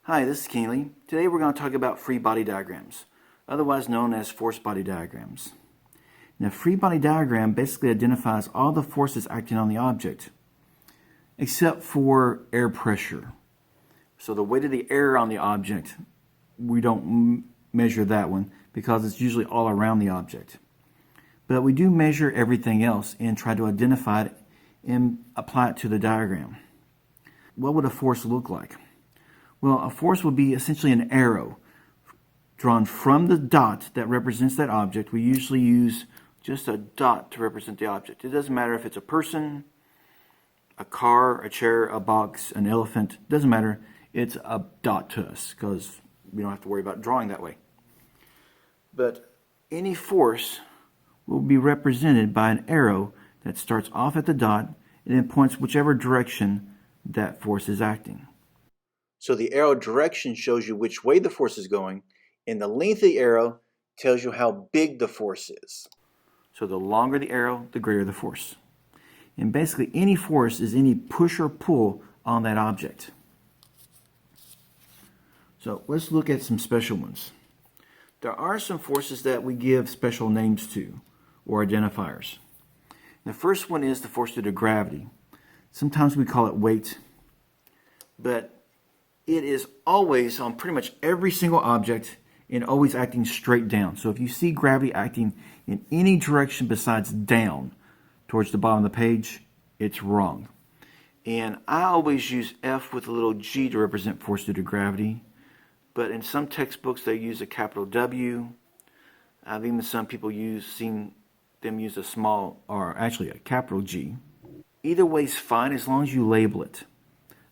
Hi, this is Keenly. Today we're going to talk about free body diagrams, otherwise known as force body diagrams. Now, a free body diagram basically identifies all the forces acting on the object, except for air pressure. So the weight of the air on the object, we don't measure that one because it's usually all around the object. But we do measure everything else and try to identify it and apply it to the diagram. What would a force look like? Well, a force would be essentially an arrow drawn from the dot that represents that object. We usually use just a dot to represent the object. It doesn't matter if it's a person, a car, a chair, a box, an elephant. It doesn't matter. It's a dot to us because we don't have to worry about drawing that way. But any force will be represented by an arrow that starts off at the dot and then points whichever direction that force is acting. So the arrow direction shows you which way the force is going, and the length of the arrow tells you how big the force is. So the longer the arrow, the greater the force. And basically any force is any push or pull on that object. So let's look at some special ones. There are some forces that we give special names to, or identifiers. The first one is the force due to gravity. Sometimes we call it weight, but it is always on pretty much every single object and always acting straight down. So if you see gravity acting in any direction besides down towards the bottom of the page, it's wrong. And I always use F with a little g to represent force due to gravity. But in some textbooks they use a capital W. I've even some people seen them use a small, or actually a capital G. Either way is fine as long as you label it.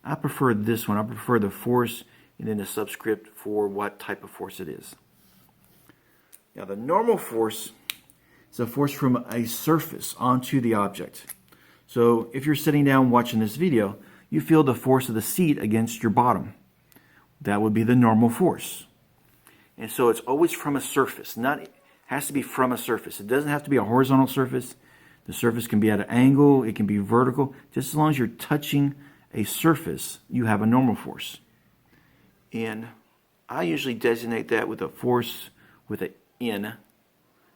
I prefer this one. I prefer the force and then the subscript for what type of force it is. Now the normal force is a force from a surface onto the object. So if you're sitting down watching this video, you feel the force of the seat against your bottom. That would be the normal force. And so it's always from a surface. It has to be from a surface. It doesn't have to be a horizontal surface. The surface can be at an angle. It can be vertical. Just as long as you're touching a surface, you have a normal force. And I usually designate that with a force with an N,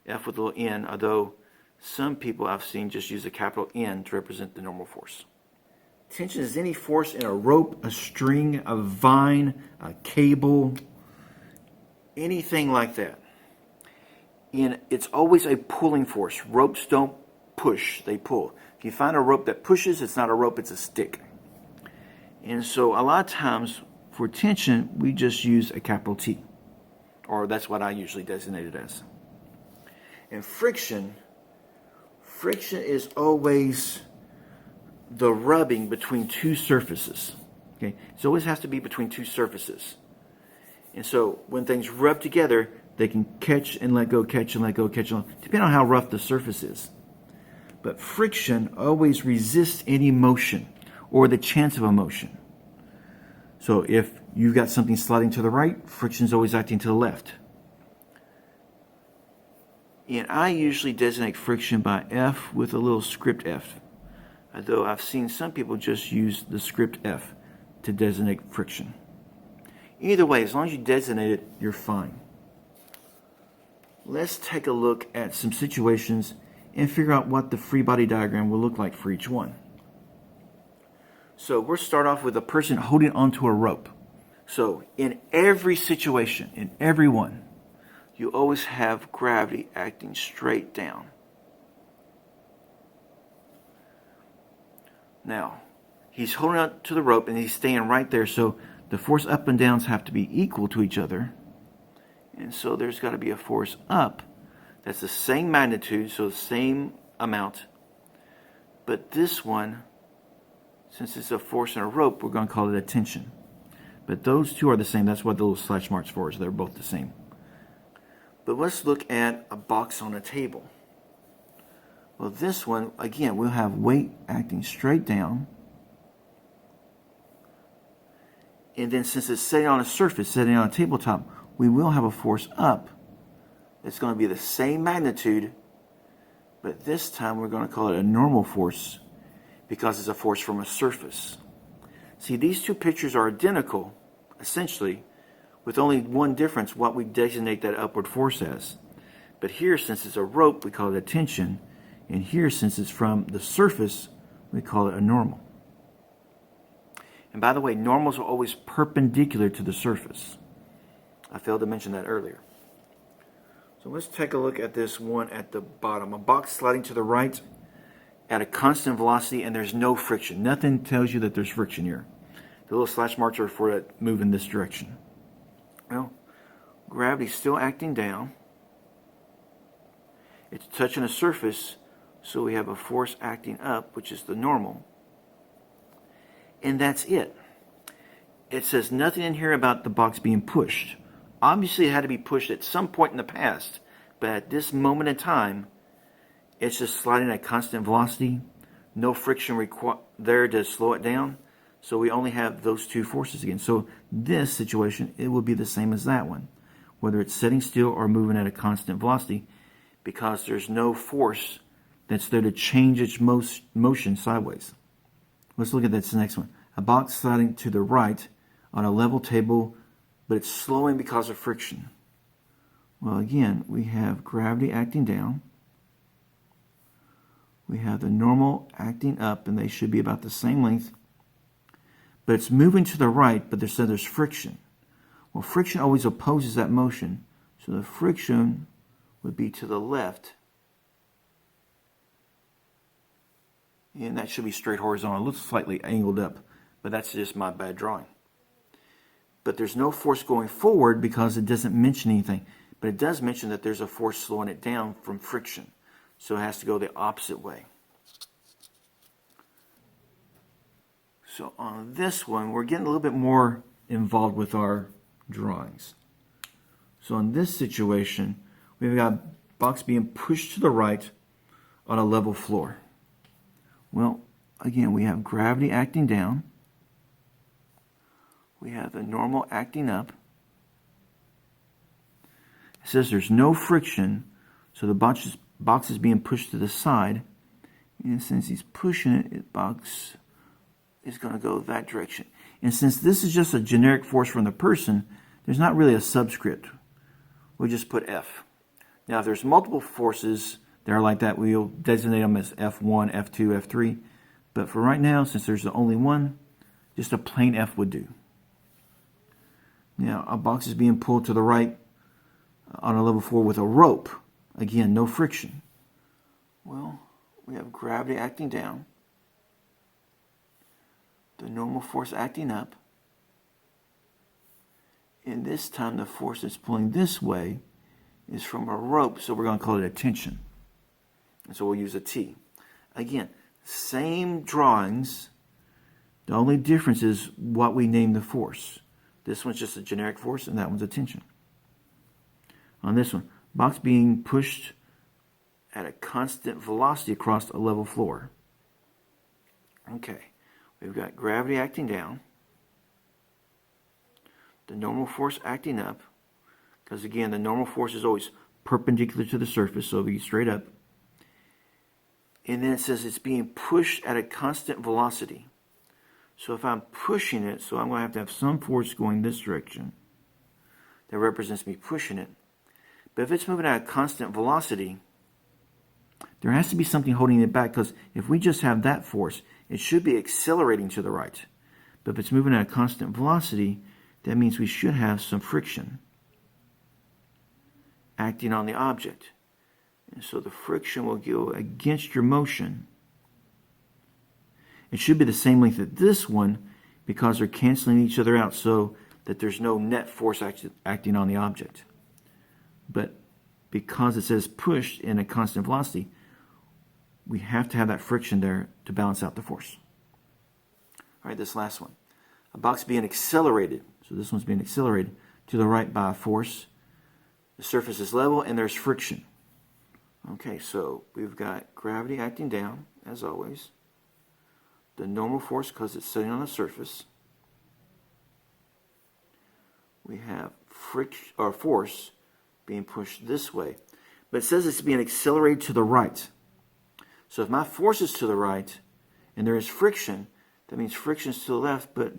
F with a little n, although some people I've seen just use a capital N to represent the normal force. Tension is any force in a rope, a string, a vine, a cable, anything like that. And it's always a pulling force. Ropes don't push, they pull. If you find a rope that pushes, it's not a rope, it's a stick. And so a lot of times for tension, we just use a capital T, or that's what I usually designate it as. And friction is always the rubbing between two surfaces. Okay, so it always has to be between two surfaces. And so when things rub together, they can catch and let go, catch and let go, catch and let go, depending on how rough the surface is. But friction always resists any motion or the chance of a motion. So if you've got something sliding to the right, friction is always acting to the left. And I usually designate friction by F with a little script F. Although I've seen some people just use the script F to designate friction. Either way, as long as you designate it, you're fine. Let's take a look at some situations and figure out what the free body diagram will look like for each one. So we'll start off with a person holding onto a rope. So in every situation, in every one, you always have gravity acting straight down. Now, he's holding on to the rope and he's staying right there, so the force up and downs have to be equal to each other. And so there's got to be a force up that's the same magnitude, so the same amount. But this one, since it's a force in a rope, we're going to call it a tension. But those two are the same. That's what the little slash marks for is. They're both the same. But let's look at a box on a table. Well, this one, again, we'll have weight acting straight down. And then since it's sitting on a surface, sitting on a tabletop, we will have a force up. It's going to be the same magnitude, but this time we're going to call it a normal force because it's a force from a surface. See, these two pictures are identical, essentially, with only one difference, what we designate that upward force as. But here, since it's a rope, we call it a tension. And here, since it's from the surface, we call it a normal. And by the way, normals are always perpendicular to the surface. I failed to mention that earlier. So let's take a look at this one at the bottom. A box sliding to the right at a constant velocity, and there's no friction. Nothing tells you that there's friction here. The little slash marks are for it move in this direction. Well, gravity's still acting down. It's touching a surface, so we have a force acting up, which is the normal. And that's it. It says nothing in here about the box being pushed. Obviously, it had to be pushed at some point in the past, but at this moment in time, it's just sliding at constant velocity. No friction there to slow it down. So we only have those two forces again. So this situation, it will be the same as that one, whether it's sitting still or moving at a constant velocity, because there's no force that's there to change its motion sideways. Let's look at this next one. A box sliding to the right on a level table, but it's slowing because of friction. Well, again, we have gravity acting down. We have the normal acting up, and they should be about the same length. But it's moving to the right, but there's friction. Well, friction always opposes that motion, so the friction would be to the left. And that should be straight horizontal. It looks slightly angled up, but that's just my bad drawing. But there's no force going forward because it doesn't mention anything. But it does mention that there's a force slowing it down from friction. So it has to go the opposite way. So on this one, we're getting a little bit more involved with our drawings. So in this situation, we've got a box being pushed to the right on a level floor. Well, again, we have gravity acting down. We have the normal acting up. It says there's no friction, so the box is being pushed to the side. And since he's pushing it, the box is going to go that direction. And since this is just a generic force from the person, there's not really a subscript. We'll just put F. Now, if there's multiple forces that are like that, we'll designate them as F1, F2, F3. But for right now, since there's the only one, just a plain F would do. Now, a box is being pulled to the right on a level floor with a rope. Again, no friction. Well, we have gravity acting down. The normal force acting up. And this time the force that's pulling this way is from a rope, so we're going to call it a tension. And so we'll use a T. Again, same drawings. The only difference is what we name the force. This one's just a generic force, and that one's a tension. On this one, box being pushed at a constant velocity across a level floor. Okay, we've got gravity acting down, the normal force acting up, because again, the normal force is always perpendicular to the surface, so it'll be straight up. And then it says it's being pushed at a constant velocity. So if I'm pushing it, so I'm going to have some force going this direction. That represents me pushing it. But if it's moving at a constant velocity, there has to be something holding it back, because if we just have that force, it should be accelerating to the right. But if it's moving at a constant velocity, that means we should have some friction acting on the object. And so the friction will go against your motion. It should be the same length as this one because they're canceling each other out so that there's no net force acting on the object. But because it says pushed in a constant velocity, we have to have that friction there to balance out the force. All right, this last one. A box being accelerated, so this one's being accelerated to the right by a force. The surface is level and there's friction. Okay, so we've got gravity acting down, as always. The normal force because it's sitting on the surface. We have force being pushed this way. But it says it's being accelerated to the right. So if my force is to the right and there is friction, that means friction is to the left. But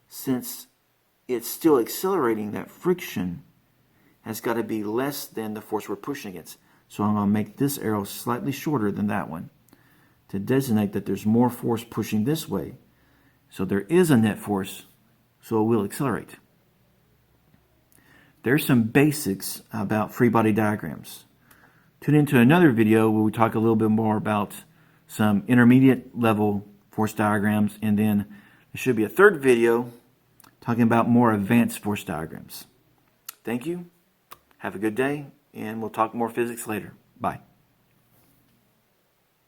since it's still accelerating. That friction has got to be less than the force we're pushing against. So I'm going to make this arrow slightly shorter than that one to designate that there's more force pushing this way. So there is a net force, so it will accelerate. There's some basics about free body diagrams. Tune into another video where we talk a little bit more about some intermediate level force diagrams, and then there should be a third video talking about more advanced force diagrams. Thank you. Have a good day, and we'll talk more physics later. Bye.